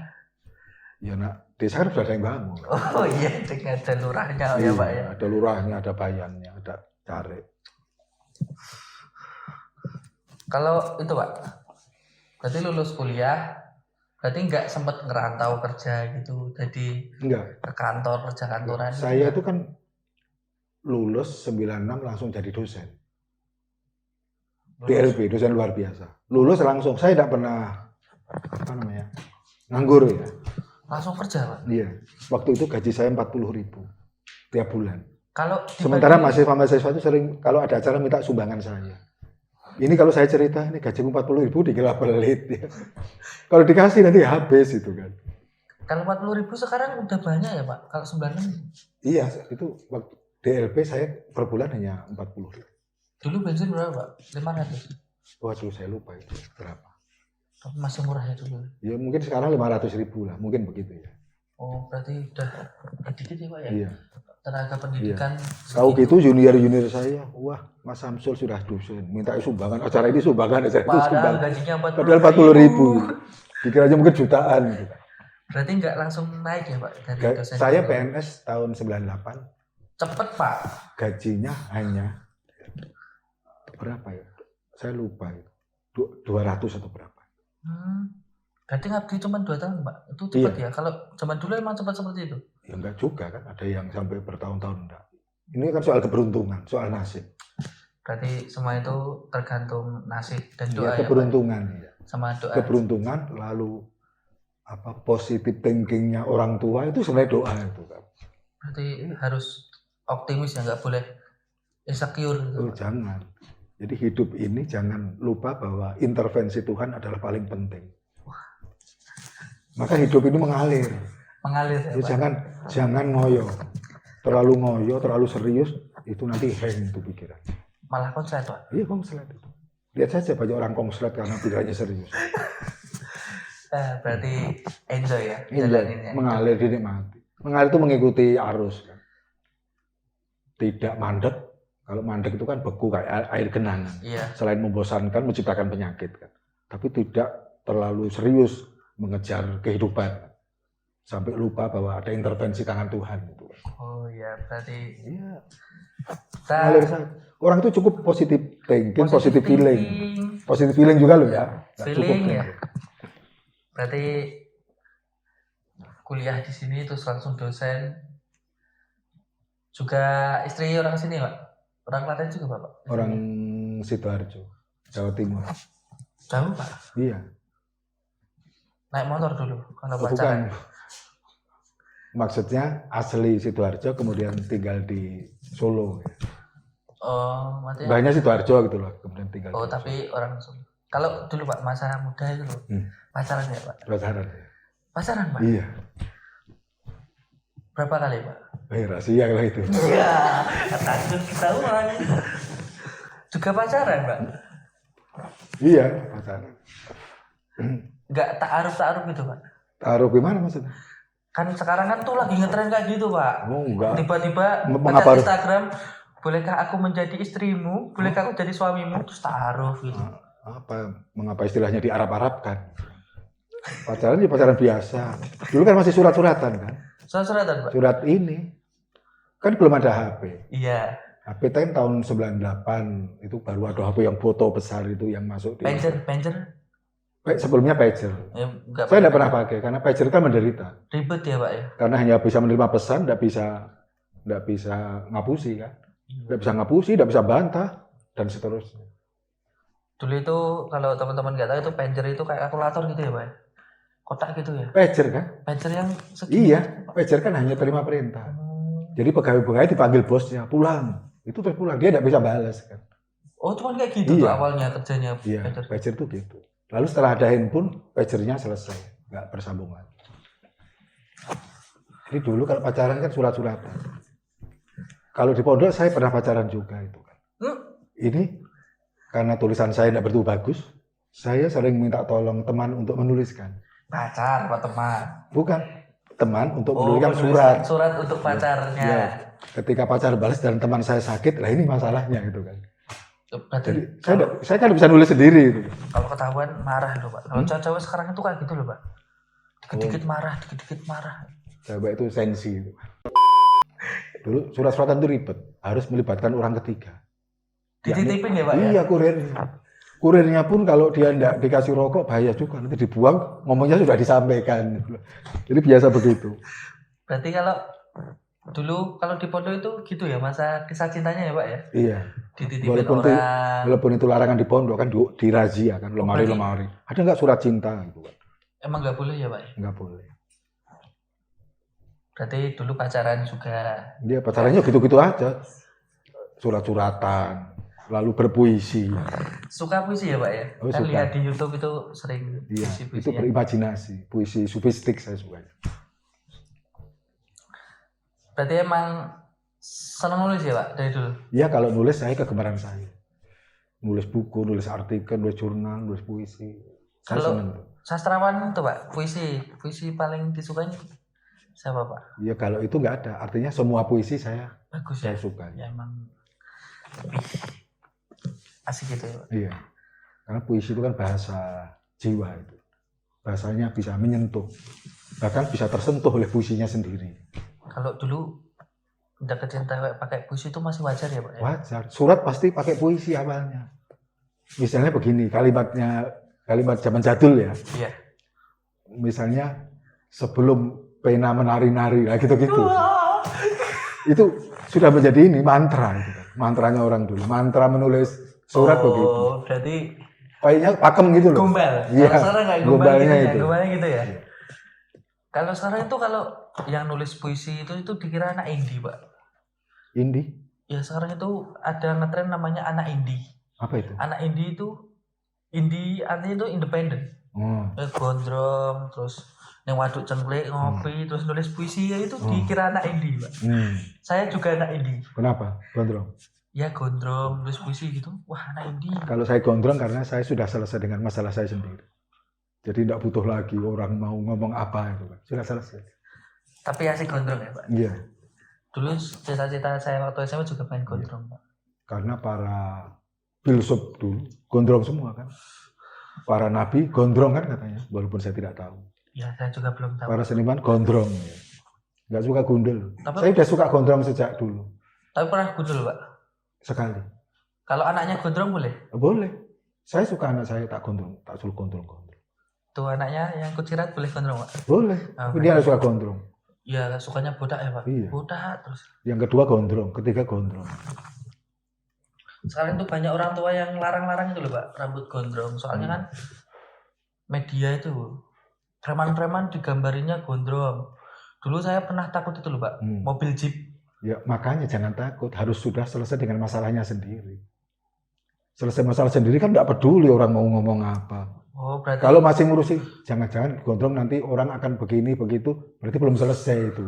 Ya nak, desa kan sudah ada yang bangun. Oh iya, ada lurahnya ya Pak ya. Ada lurahnya, ada bayannya, ada carik. Kalau itu Pak, berarti lulus kuliah, berarti nggak sempat ngerantau kerja gitu, jadi Enggak. ke kantor kerja kantoran. Saya itu kan lulus 96 langsung jadi dosen. DLB, dosen luar biasa. Lulus langsung, saya tidak pernah nganggur ya. Langsung kerja Pak. Iya. Waktu itu gaji saya 40.000 tiap bulan. Kalau Sementara mahasiswa itu sering kalau ada acara minta sumbangan saya. Ini kalau saya cerita, ini gajimu 40.000 dikira pelit ya. Kalau dikasih nanti habis itu kan. Kalau 40.000 sekarang udah banyak ya Pak. Kalau 96. Iya, itu waktu DLP saya per bulan hanya 40.000. Dulu bensin berapa Pak? 500. Waduh, saya lupa itu berapa. Tapi masih murah ya dulu. Ya mungkin sekarang 500.000 lah, mungkin begitu ya. Oh berarti udah sedikit ya Pak ya? Iya. Tenaga pendidikan. Tahu gitu junior saya, wah Mas Samsul sudah dosen, minta sumbangan acara ini sumbangan acara itu Padahal sumbangan. gajinya Padahal 40.000. Dikiranya mungkin jutaan. Gitu. Berarti nggak langsung naik ya Pak? Dari dosen Saya itu? PNS tahun 98. Cepet Pak. Gajinya hanya berapa ya? Saya lupa itu. 200 atau berapa? Berarti ngabdi cuma 2 tahun Pak? Itu cepet ya? Kalau zaman dulu emang cepat seperti itu? Ya enggak juga kan, ada yang sampai bertahun-tahun enggak. Ini kan soal keberuntungan, soal nasib. Berarti semua itu tergantung nasib dan doa Ya, keberuntungan ya. Sama doa. Keberuntungan lalu positive thinkingnya orang tua itu sebenarnya doa itu kan. Berarti harus optimis ya, nggak boleh insecure gitu. Oh, jangan. Jadi hidup ini jangan lupa bahwa intervensi Tuhan adalah paling penting. Maka hidup ini mengalir. Mengalir ya, Pak. Jangan ngoyo. Terlalu ngoyo, terlalu serius, itu nanti hang itu pikiran. Malah konslet Pak. Iya, konslet itu. Lihat saja banyak orang konslet karena pikirannya serius. Berarti enjoy ya jalaninnya. Mengalir, dinikmati. Mengalir itu mengikuti arus kan. Tidak mandek. Kalau mandek itu kan beku kayak air genangan. Iya. Selain membosankan, menciptakan penyakit kan. Tapi tidak terlalu serius mengejar kehidupan. Sampai lupa bahwa ada intervensi tangan Tuhan gitu. Oh iya, berarti iya. Mengalir saja. Orang itu cukup positif thinking, positive feeling. Positive feeling juga loh ya. Feeling ya. Berarti kuliah di sini terus langsung dosen. Juga istri orang sini, Pak? Orang Klaten juga, Bapak? Orang Sidoarjo, Jawa Timur. Jauh, Pak? Iya. Naik motor dulu kalau Bukan. pacaran. Maksudnya asli Sidoarjo kemudian tinggal di Solo. Oh, maksudnya. Banyak Sidoarjo gitu loh, kemudian tinggal. Oh, tapi Solo. Orang Solo. Kalau dulu Pak masa muda itu loh, pacaran ya Pak? Pacaran. Pacaran Pak? Iya. Berapa kali Pak? Rahasia lah itu. Iya, takut ketahuan. Juga pacaran Pak? Iya, pacaran. Enggak ta'aruf gitu Pak? Ta'aruf gimana maksudnya? Kan sekarang kan tuh lagi ngetren kayak gitu Pak. Oh enggak. Tiba-tiba ngechat Instagram, bolehkah aku menjadi istrimu? Bolehkah aku jadi suamimu? Terus ta'aruf gitu. Mengapa istilahnya di Arab-Arabkan? Pacaran ya pacaran biasa. Dulu kan masih surat-suratan kan? Surat-suratan Pak? Surat ini. Kan belum ada HP. Iya. HP kan tahun 98 itu baru ada HP yang foto besar itu yang masuk di Pager. Sebelumnya pager. Ya, nggak Saya tidak pernah pakai karena pager kan menderita. ribet ya Pak ya. Karena hanya bisa menerima pesan, tidak bisa ngapusi kan. Tidak bisa ngapusi, tidak bisa bantah dan seterusnya. Dulu itu kalau teman-teman nggak tahu itu pager itu kayak kalkulator gitu ya Pak ya. Kotak gitu ya. Pager kan? Pager yang segini. Iya, pager kan hanya terima perintah. Jadi pegawai-pegawai dipanggil bosnya, pulang. Itu terus pulang, dia tidak bisa balas kan. Oh cuma kayak gitu tuh Iya. awalnya kerjanya Iya, pager. pager itu gitu. Lalu setelah ada handphone, pagernya selesai, nggak bersambung lagi. Jadi dulu kalau pacaran kan surat-suratan. Kalau di pondok saya pernah pacaran juga itu kan. Ini karena tulisan saya tidak begitu bagus, saya sering minta tolong teman untuk menuliskan. Pacar apa teman? Bukan, teman untuk menuliskan menuliskan surat. surat untuk pacarnya. Ya. Ketika pacar balas dan teman saya sakit, lah ini masalahnya gitu kan. Berarti Jadi saya kan bisa nulis sendiri itu. kalau ketahuan marah loh Pak. Kalau cewek sekarang itu kayak gitu loh Pak. Dikit-dikit marah, dikit-dikit marah. Coba itu sensi itu. Dulu surat-suratan itu ribet, harus melibatkan orang ketiga. Dititipin ya Pak ya? Iya, kurirnya. Kurirnya pun kalau dia tidak dikasih rokok bahaya juga, nanti dibuang, ngomongnya sudah disampaikan. Jadi biasa begitu. Berarti kalau dulu kalau di pondok itu gitu ya masa kisah cintanya ya Pak ya? Iya. Dititipin orang. Walaupun itu larangan di pondok kan dirazia kan, lemari-lemari. Ada nggak surat cinta gitu kan? Emang nggak boleh ya Pak ya? Nggak boleh. Berarti dulu pacaran juga. Dia pacarannya gitu-gitu aja. Surat-suratan, lalu berpuisi. Suka puisi ya Pak ya? Oh, Kan suka. lihat di YouTube itu sering Iya, puisi-puisi itu ya. berimajinasi, puisi sufistik saya suka. Berarti emang seneng nulis ya Pak dari dulu? Ya kalau nulis saya kegemaran saya. Nulis buku, nulis artikel, nulis jurnal, nulis puisi. Saya Kalau senang. sastrawan itu Pak, puisi paling disukai siapa Pak? Ya kalau itu nggak ada, artinya semua puisi saya Bagus ya? suka. Ya emang lebih asik gitu ya Pak. Iya, karena puisi itu kan bahasa jiwa itu. Bahasanya bisa menyentuh, bahkan bisa tersentuh oleh puisinya sendiri. Kalau dulu deketin cewek pakai puisi itu masih wajar ya Pak ya? Wajar, surat pasti pakai puisi awalnya. Misalnya begini, kalimat zaman jadul ya. Iya. Misalnya sebelum pena menari-nari, gitu-gitu. Itu sudah menjadi ini mantra itu kan. Mantranya orang dulu. Mantra menulis surat begitu. Oh, berarti Kayaknya pakem gitu loh. gombal. Iya, Kalau sekarang nggak gombal gombalnya gitu ya, itu. gombalnya gitu ya. Iya. Kalau sekarang itu kalau yang nulis puisi itu dikira anak indie Pak. Indie, Ya sekarang itu ada ngetren namanya anak indie. apa itu? Anak indie itu indie artinya itu independen. Oh, Gondrong terus yang waduk cengklik ngopi terus nulis puisi ya itu dikira anak indie Pak. Saya juga anak indie. Kenapa? Gondrong. Ya gondrong nulis puisi gitu. Wah anak indie. Kalau saya gondrong karena saya sudah selesai dengan masalah saya sendiri. Jadi tidak butuh lagi orang mau ngomong apa itu kan. Sudah selesai. Tapi asik gondrong ya Pak. Iya. Dulu cita-cita saya waktu SMA juga main gondrong Pak. Karena para filsuf dulu gondrong semua kan. Para nabi gondrong kan katanya, walaupun saya tidak tahu. Ya saya juga belum tahu. Para seniman gondrong. Ya. Nggak suka gundul. Tapi- Saya udah suka gondrong sejak dulu. Tapi pernah gundul Pak. Sekali. Kalau anaknya gondrong boleh? Boleh. Saya suka anak saya tak gondrong, tak suruh gondrong-gondrong. Tuh anaknya yang kucirat boleh gondrong Pak. Boleh. Oh, Dia harus suka gondrong. Ya sukanya bodak ya Pak. Iya. Bodak terus. Yang kedua gondrong, ketiga gondrong. Sekarang tuh banyak orang tua yang larang-larang itu loh Pak, rambut gondrong. Soalnya kan media itu preman-preman digambarinya gondrong. Dulu saya pernah takut itu loh Pak, mobil jeep. Ya makanya jangan takut, harus sudah selesai dengan masalahnya sendiri. Selesai masalah sendiri kan tidak peduli orang mau ngomong apa. Oh berarti Kalau masih ngurusi, jangan-jangan gondrong nanti orang akan begini begitu, berarti belum selesai itu.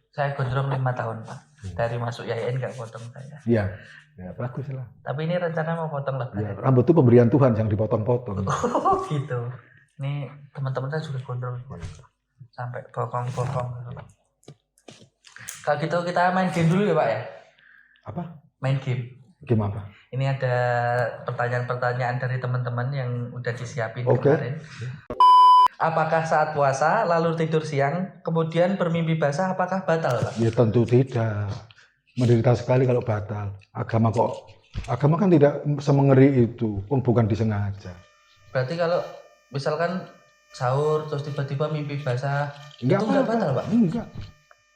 saya gondrong 5 tahun Pak. Dari masuk YN nggak potong saya. Iya, ya bagus lah. Tapi ini rencana mau potong lah Ya, Pak. rambut itu pemberian Tuhan, jangan dipotong-potong. Oh gitu. Ini teman-teman saya juga gondrong sampai bokong-bokong. Kalau gitu kita main game dulu ya Pak ya. Apa? Main game. Game apa? Ini ada pertanyaan-pertanyaan dari teman-teman yang udah disiapin Oke. kemarin. Apakah saat puasa lalu tidur siang kemudian bermimpi basah apakah batal Pak? Ya tentu tidak. Menderita sekali kalau batal. Agama kan tidak semengeri itu, bukan disengaja. Berarti kalau misalkan sahur terus tiba-tiba mimpi basah, Enggak itu nggak apa-apa. batal, Pak?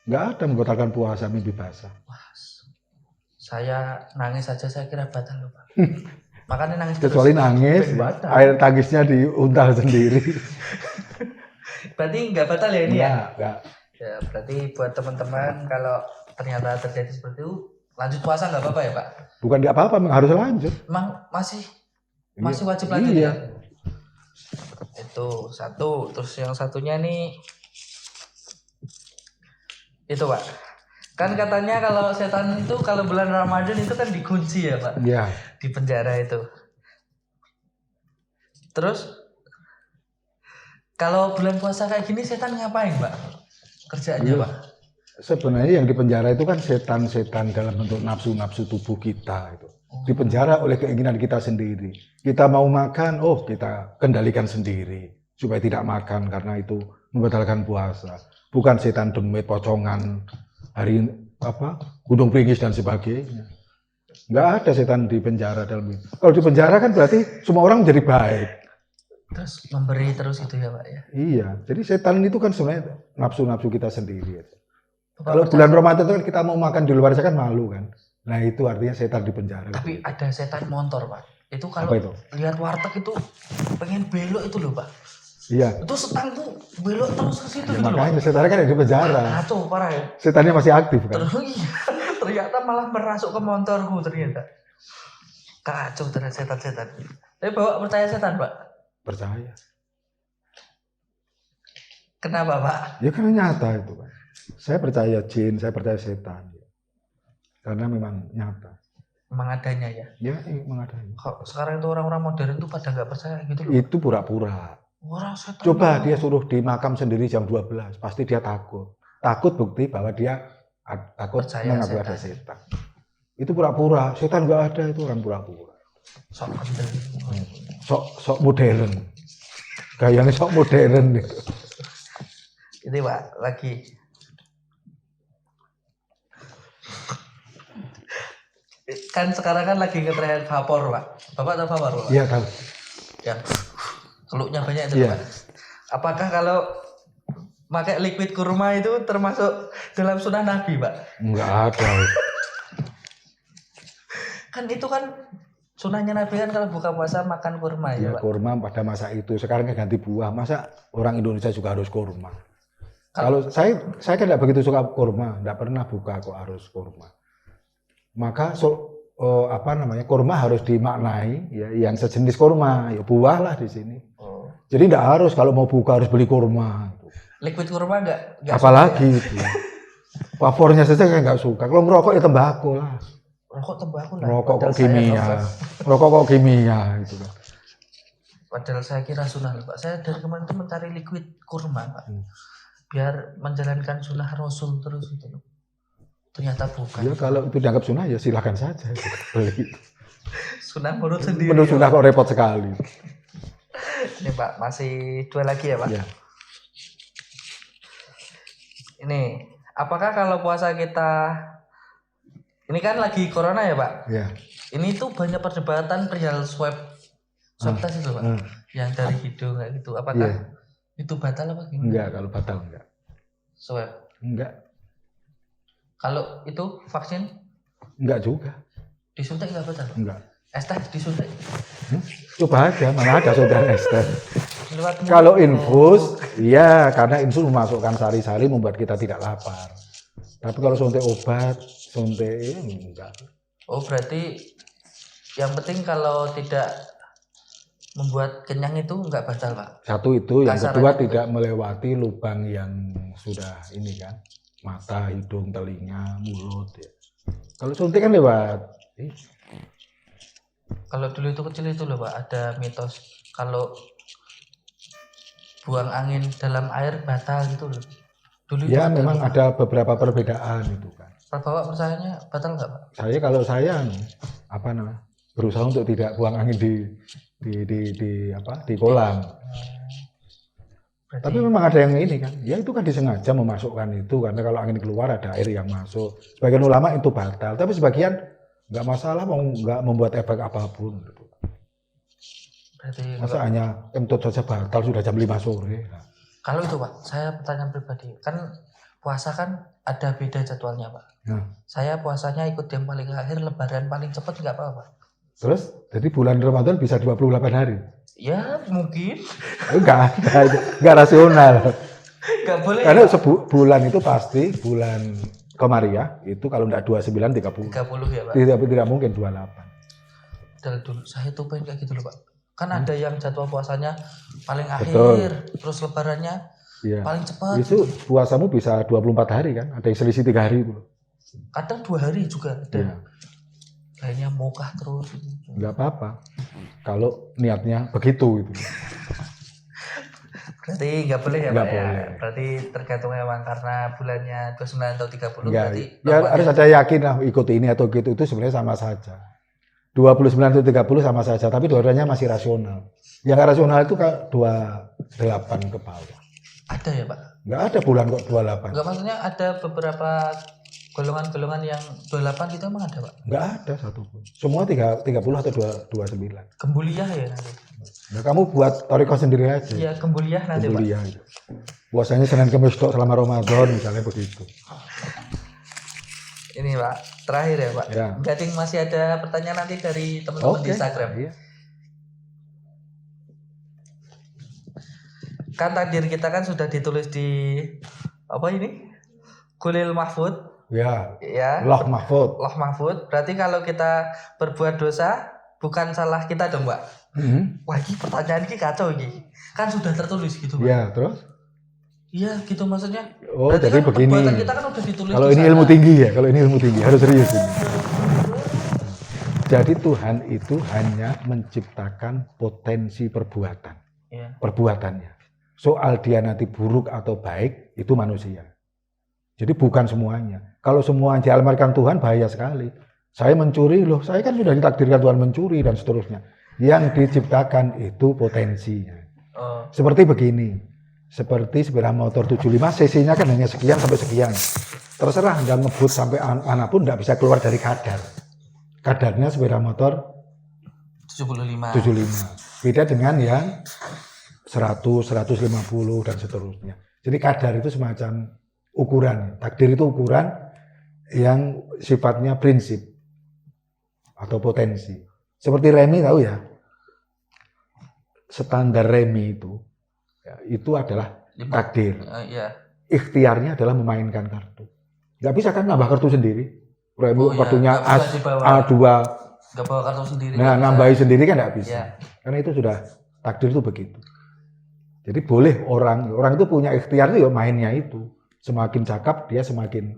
Enggak ada membatalkan puasa mimpi basah. Wah, saya nangis saja saya kira batal loh, Pak. Makanya nangis Kecuali terus. nangis, Ben ya, batal. air tangisnya diuntal sendiri. Berarti nggak batal ya ini ya? Enggak. Ya, berarti buat teman-teman kalau ternyata terjadi seperti itu, lanjut puasa nggak apa-apa ya, Pak? Bukan enggak apa-apa, memang harus lanjut. Emang masih Iya. wajib lanjut Iya. ya? Itu satu, terus yang satunya nih itu, Pak. Kan katanya kalau setan itu kalau bulan Ramadan itu kan dikunci ya, Pak? Iya. Di penjara itu. Terus kalau bulan puasa kayak gini setan ngapain, Pak? Kerjaannya, Iya. Pak? Sebenarnya yang dipenjara itu kan setan-setan dalam bentuk nafsu-nafsu tubuh kita itu. Dipenjara oleh keinginan kita sendiri. Kita mau makan, kita kendalikan sendiri supaya tidak makan karena itu membatalkan puasa. Bukan setan demit, pocongan, gunung pringis dan sebagainya. Nggak ada setan di penjara dalam itu. Kalau di penjara kan berarti semua orang menjadi baik. Terus memberi terus itu ya, Pak ya? Iya, jadi setan itu kan sebenarnya nafsu-nafsu kita sendiri. Bapak Kalau percaya- bulan Ramadan itu kan kita mau makan di luar saja kan malu kan. Nah itu artinya setan di penjara. Tapi ada setan motor, Pak. Itu kalau Apa itu? lihat warteg itu pengen belok itu loh, Pak. Iya. Itu setang tuh belok terus ke situ Ya, gitu loh, Pak. makanya setannya kan ada di penjara. Kacau parah ya. Setannya masih aktif kan. Terus iya, ternyata malah merasuk ke motorku ternyata. Kacau ternyata setan-setan. Tapi Bapak percaya setan, Pak? Percaya. Kenapa, Pak? Ya karena nyata itu kan. Saya percaya jin, saya percaya setan. Karena memang nyata. Memang adanya ya. Ya memang ada. Kok sekarang itu orang-orang modern tuh pada nggak percaya gitu loh. Itu pura-pura. Orang setan. Coba dia suruh di makam sendiri jam 12, pasti dia takut. Takut bukti bahwa dia takut Percaya mengaku setan. ada setan. Itu pura-pura, setan nggak ada, itu orang pura-pura. Sok kendel. Sok modern. Gayanya sok modern gitu. Ini Pak, lagi. Kan sekarang kan lagi ngetren vapor, Pak. Bapak tahu vapor, Pak? Iya tahu. Yang keluknya banyak itu, Iya. Pak. Apakah kalau pakai liquid kurma itu termasuk dalam sunnah Nabi, Pak? Nggak ada. Kan itu kan sunnahnya Nabi kan kalau buka puasa makan kurma ya, Ya Pak. kurma pada masa itu. Sekarang kan ganti buah. Masa orang Indonesia juga harus kurma? Kalau saya kan tidak begitu suka kurma, tidak pernah buka kok harus kurma. Maka kurma harus dimaknai ya yang sejenis kurma, ya buah lah di sini. Oh. Jadi tidak harus kalau mau buka harus beli kurma. Liquid kurma nggak Apalagi itu. Favornya saja saya nggak suka. Kalau merokok ya tembakau lah. rokok tembakau lah. Merokok kok Padahal saya kimia. rokok. Merokok kok kimia gitu kan. Padahal saya kira sunnah, Pak. Saya dari kemarin tuh mencari liquid kurma, Pak. Biar menjalankan sunnah Rasul terus gitu loh. Ternyata bukan. Ya kalau itu dianggap sunnah ya silakan saja beli. Sunnah menurut sendiri. Menurut sunnah kok repot sekali. Ini Pak, masih dua lagi ya Pak. Ya. Ini, apakah kalau puasa kita, ini kan lagi corona ya Pak. Ya. Ini tuh banyak perdebatan perihal swab test itu Pak. Yang dari hidung kayak gitu. Apakah itu batal apa gimana? Enggak, kalau batal enggak. Swab. Enggak. Kalau itu vaksin Enggak juga. disuntik nggak batal? Enggak. Tes disuntik. Coba aja, mana ada saudara Esther. Lewat mulut. Kalau infus, iya karena infus memasukkan sari-sari membuat kita tidak lapar. Tapi kalau suntik obat, suntik enggak. Oh berarti yang penting kalau tidak membuat kenyang itu nggak batal Pak. Satu itu, yang Kasarannya kedua itu. tidak melewati lubang yang sudah ini kan, mata, hidung, telinga, mulut ya. Kalau suntik kan lewat. Kalau dulu itu kecil itu loh Pak, ada mitos kalau buang angin dalam air batal gitu loh. Dulu itu Ya ada memang Pak. ada beberapa perbedaan itu kan. Pak Bapak percayanya batal nggak Pak? Kalau saya berusaha untuk tidak buang angin di kolam. Berarti Tapi memang ada yang ini kan, ya itu kan disengaja memasukkan itu karena kalau angin keluar ada air yang masuk. Sebagian ulama itu batal, tapi sebagian nggak masalah, nggak membuat efek apapun. Gitu. Berarti Masa hanya kentut saja batal sudah jam 5 sore. Nah, kalau itu Pak, saya pertanyaan pribadi. Kan puasa kan ada beda jadwalnya Pak. nah, Saya puasanya ikut yang paling akhir, lebaran paling cepat nggak apa-apa. terus jadi bulan Ramadan bisa 28 hari. Ya mungkin. Enggak rasional. Nggak boleh. Karena Ya, bulan itu pasti bulan Komariah itu kalau enggak 29 30. 30 ya Pak. Tidak mungkin 28. Dari dulu saya tuh pengen kayak gitu loh Pak. Kan ada yang jadwal puasanya paling akhir, Betul. terus lebarannya Iya. paling cepat. Itu puasamu bisa 24 hari kan? Ada yang selisih 3 hari itu. Kadang 2 hari juga ada. Iya. Kayaknya mokah terus. Enggak apa-apa. Kalau niatnya begitu itu. Berarti nggak boleh ya Nggak Pak ya? boleh. Berarti tergantung memang karena bulannya 29 atau 30 Enggak. berarti Ya harus ada yakin lah ikut ini atau gitu itu sebenarnya sama saja. 29 atau 30 sama saja, tapi dua-duanya masih rasional. Yang nggak rasional itu 28 ke bawah. ada ya Pak? Nggak ada bulan kok 28. Enggak, maksudnya ada beberapa golongan-golongan yang 28 gitu emang ada Pak? Nggak ada satupun. Semua 30 atau 29. Gembuliah ya nanti? Nah, kamu buat toriko sendiri aja. Iya gembuliah nanti Pak. Kuliah itu. Puasanya Senin Kamis tok selama Ramadan misalnya begitu. Ini Pak, terakhir ya Pak. Ya. Gading masih ada pertanyaan nanti dari teman-teman di Instagram. Iya. Kan takdir kita kan sudah ditulis di apa ini? Kulil Mahfud. Ya. Ya. Loh Mahfud. Loh Mahfud. Berarti kalau kita berbuat dosa bukan salah kita dong Pak. Wah ini pertanyaan ini kacau ini. Kan sudah tertulis gitu Pak. Ya, terus? Iya gitu maksudnya. Oh, Berarti jadi kan begini. perbuatan kita kan udah ditulis Kalau di ini sana. ilmu tinggi ya, kalau ini ilmu tinggi harus serius ini. Jadi Tuhan itu hanya menciptakan potensi perbuatan, Iya. perbuatannya. Soal dia nanti buruk atau baik itu manusia. Jadi bukan semuanya. Kalau semua diamalkan Tuhan bahaya sekali. Saya mencuri loh, saya kan sudah ditakdirkan Tuhan mencuri dan seterusnya. Yang diciptakan itu potensinya. Oh, Seperti begini. Seperti sepeda motor 75 cc-nya kan hanya sekian sampai sekian. Terserah Anda ngebut sampai mana pun tidak bisa keluar dari kadar. Kadarnya sepeda motor 75. 75. Beda dengan yang 100, 150 dan seterusnya. Jadi kadar itu semacam ukuran. Takdir itu ukuran yang sifatnya prinsip atau potensi. Seperti remi tahu ya? Standar remi itu adalah takdir. Iya. Ikhtiarnya adalah memainkan kartu. Nggak bisa kan nambah kartu sendiri. Remi Oh, iya. kartunya Nggak bisa dibawa. A2. Nggak bawa kartu sendiri. Nah, nggak bisa. nambahin sendiri kan nggak bisa. Iya. Karena itu sudah takdir itu begitu. Jadi boleh orang itu punya ikhtiar itu ya mainnya itu. Semakin cakap dia semakin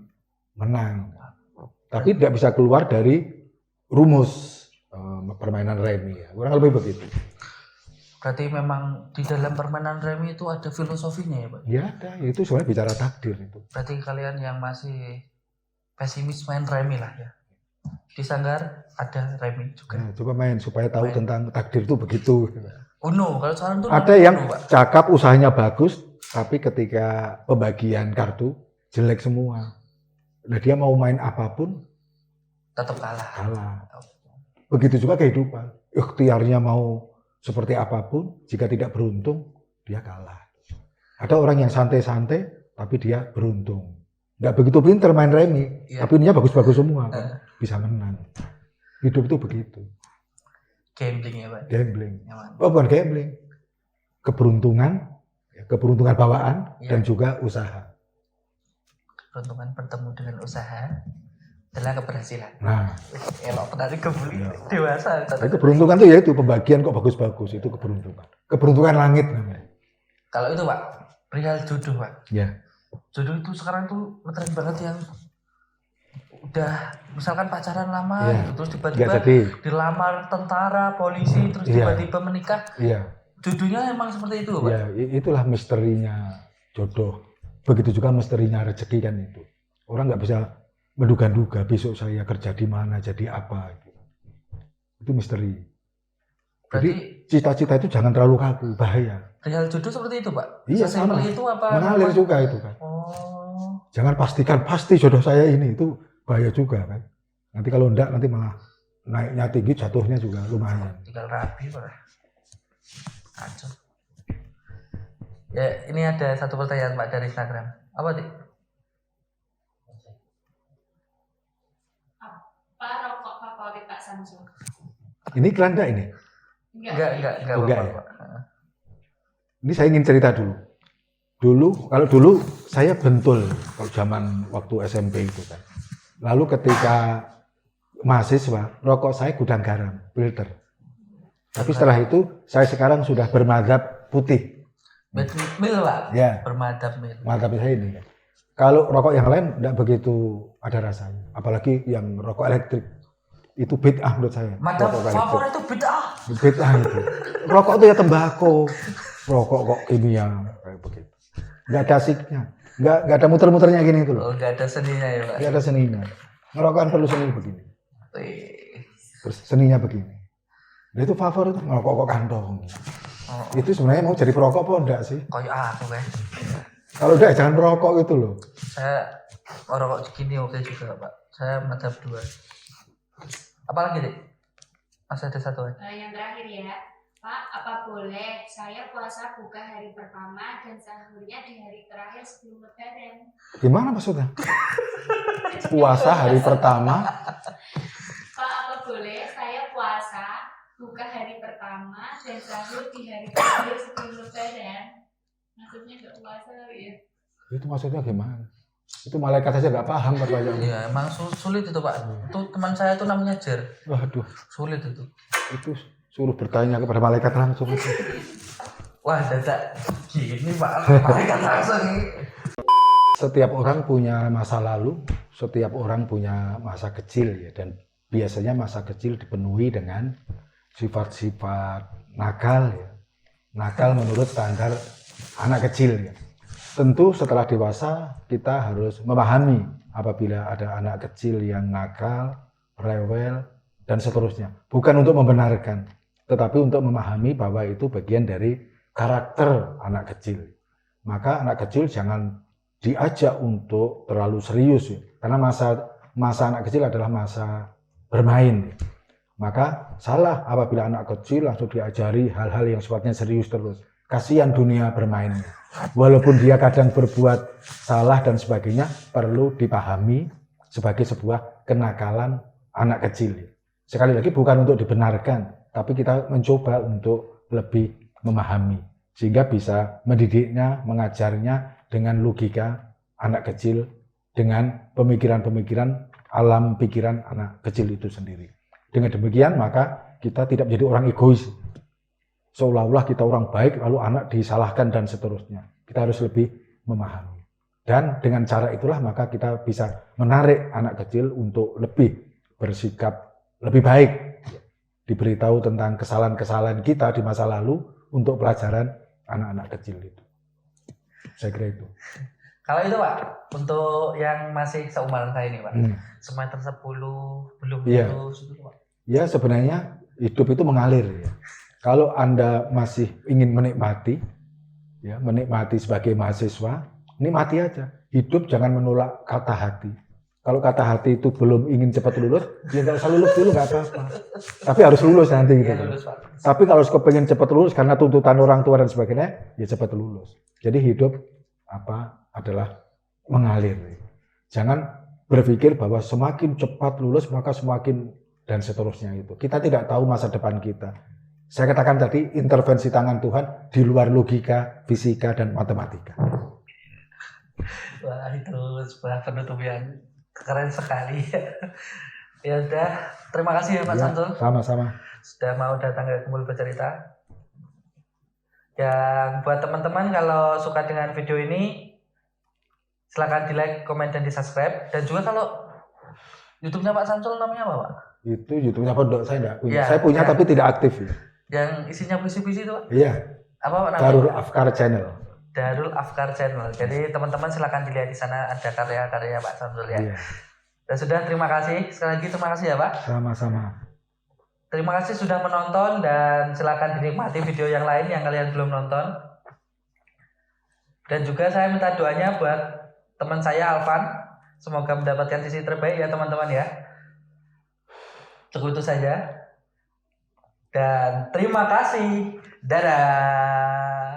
menang. Tapi tidak bisa keluar dari rumus permainan remi ya. Kurang lebih begitu. Berarti memang di dalam permainan remi itu ada filosofinya ya Pak? Ya ada, itu sebenarnya bicara takdir itu. Berarti kalian yang masih pesimis main remi lah ya? Di Sanggar ada remi juga. Nah, coba main supaya tahu Main. tentang takdir itu begitu. Uno, kalau sekarang tuh Ada Uno, yang Pak. cakap usahanya bagus, tapi ketika pembagian kartu jelek semua. Nah dia mau main apapun Tetap kalah. kalah. Begitu juga kehidupan. Ikhtiarnya mau seperti apapun, jika tidak beruntung, dia kalah. Ada orang yang santai-santai, tapi dia beruntung. Nggak begitu pintar main remi, Iya. tapi ininya bagus-bagus semua, kan? Bisa menang. Hidup itu begitu. Gambling ya Pak? Gambling. Nyaman. Oh, bukan gambling. Keberuntungan bawaan, Iya. dan juga usaha. Keberuntungan bertemu dengan usaha adalah keberhasilan. Nah, Elok tadi kebeli Iya. dewasa. keberuntungan itu ya itu pembagian kok bagus-bagus, itu keberuntungan. Keberuntungan langit namanya. Kalau itu Pak, perihal jodoh Pak. Ya. Jodoh itu sekarang tuh ngetren banget yang udah misalkan pacaran lama Iya. gitu, terus Nggak tiba-tiba jadi. dilamar tentara, polisi, terus Iya. tiba-tiba menikah. Iya. Jodohnya emang seperti itu Pak? Ya, itulah misterinya jodoh. Begitu juga misterinya rezeki kan itu. Orang nggak bisa menduga-duga besok saya kerja di mana, jadi apa. Itu misteri. Jadi Berarti cita-cita itu jangan terlalu kaku, bahaya. perihal jodoh seperti itu Pak? Iya, Sesimpel sama. itu apa? Mengalir memang- juga itu kan. Oh, Jangan pastikan pasti jodoh saya ini, itu bahaya juga kan. Nanti kalau enggak nanti malah naiknya tinggi, jatuhnya juga lumayan. tinggal rapi Pak. Kacau. Ya, ini ada satu pertanyaan Pak dari Instagram. Apa, Dik? Apa rokok favorit Pak Samsul? Ini iklan enggak ini? Enggak Oh, enggak apa-apa, ya? Pak. Ini saya ingin cerita dulu. Kalau dulu saya bentul kalau zaman waktu SMP itu kan. Lalu ketika mahasiswa, rokok saya gudang garam, filter. Tapi setelah itu saya sekarang sudah bermadhab putih. Mil, Pak. Ya, Bermadhab mil. madhab saya ini. Kalau rokok yang lain tidak begitu ada rasanya. Apalagi yang rokok elektrik. Itu bid'ah menurut saya. Madhab Rokok elektrik. favorit itu bid'ah. Bid'ah itu. Rokok itu ya tembakau. Rokok kok kimia kayak begitu. Nggak ada asiknya. Nggak ada muter-muternya gini itu loh. Oh, enggak ada seninya ya, Pak. Nggak ada seninya. Ngerokok kan perlu seni begini. Wih. Terus seninya begini. Nah, itu favorit ngerokok kok kantong. Oh, Itu sebenarnya mau jadi perokok apa enggak sih? kayak aku kan. Kalau enggak jangan merokok itu loh. Saya rokok segini oke juga, Pak. Saya madhab 2. Apalagi, Dik? Masih ada satu lagi. Yang terakhir ya, Pak, apa boleh saya puasa buka hari pertama dan sahurnya di hari terakhir sebelum Lebaran? Gimana maksudnya? Puasa hari pertama. Pak, apa boleh saya puasa buka hari pertama dan sahur di hari terakhir sebelum Lebaran? Maksudnya nggak puasa ya? Itu maksudnya gimana? Itu malaikat saja nggak paham pertanyaannya. Iya, emang sulit itu, Pak. Itu teman saya tuh namanya Jer. Waduh, Sulit itu. itu suruh bertanya kepada malaikat langsung itu. Wah, dadak gini, Pak. Malaikat langsung. Setiap orang punya masa lalu, setiap orang punya masa kecil ya, dan biasanya masa kecil dipenuhi dengan sifat-sifat nakal ya. Nakal menurut standar anak kecil ya. Tentu setelah dewasa kita harus memahami apabila ada anak kecil yang nakal, rewel, dan seterusnya. Bukan untuk membenarkan, tetapi untuk memahami bahwa itu bagian dari karakter anak kecil. Maka anak kecil jangan diajak untuk terlalu serius ya. Karena masa anak kecil adalah masa bermain. Maka salah apabila anak kecil langsung diajari hal-hal yang sifatnya serius terus. Kasihan dunia bermainnya. Walaupun dia kadang berbuat salah dan sebagainya, perlu dipahami sebagai sebuah kenakalan anak kecil. Sekali lagi bukan untuk dibenarkan, tapi kita mencoba untuk lebih memahami. Sehingga bisa mendidiknya, mengajarnya dengan logika anak kecil, dengan pemikiran-pemikiran, alam pikiran anak kecil itu sendiri. Dengan demikian maka kita tidak menjadi orang egois. Seolah-olah kita orang baik lalu anak disalahkan dan seterusnya. Kita harus lebih memahami. Dan dengan cara itulah maka kita bisa menarik anak kecil untuk lebih bersikap lebih baik. Diberitahu tentang kesalahan-kesalahan kita di masa lalu untuk pelajaran anak-anak kecil itu. Saya kira itu. Kalau itu, Pak, untuk yang masih seumuran saya ini, Pak. Semester 10 belum Iya. lulus itu, Pak. Ya sebenarnya hidup itu mengalir ya. Kalau Anda masih ingin menikmati, ya menikmati sebagai mahasiswa, nikmati aja. Hidup jangan menolak kata hati. Kalau kata hati itu belum ingin cepat lulus, ya nggak usah lulus dulu nggak apa-apa. Tapi harus lulus nanti gitu. Iya, lulus, Pak. Tapi kalau kepengen cepat lulus karena tuntutan orang tua dan sebagainya, ya cepat lulus. Jadi hidup adalah mengalir. Jangan berpikir bahwa semakin cepat lulus maka semakin dan seterusnya itu. Kita tidak tahu masa depan kita. Saya katakan tadi intervensi tangan Tuhan di luar logika, fisika, dan matematika. Wah, itu sebuah penutup yang keren sekali. Ya udah, terima kasih ya Pak Samsul. Sama-sama. Sudah mau datang ke Kumpul Bercerita. Yang buat teman-teman kalau suka dengan video ini, silakan di like, komen, dan di subscribe. Dan juga kalau YouTube-nya Pak Samsul namanya apa, Pak? Itu YouTube-nya pondok saya enggak punya. Ya, Saya punya ya. tapi tidak aktif ya. Yang isinya puisi-puisi itu, Pak? Iya. Apa Pak namanya? Darul Afkar Channel. Darul Afkar Channel. Jadi teman-teman silakan dilihat di sana ada karya-karya Pak Samsul ya. Iya. Dan sudah, terima kasih. Sekali lagi terima kasih ya Pak. Sama-sama. Terima kasih sudah menonton dan silakan dinikmati video yang lain yang kalian belum nonton. Dan juga saya minta doanya buat teman saya Alvan. Semoga mendapatkan sisi terbaik ya teman-teman ya. Cukup itu saja. Dan terima kasih. Dadah.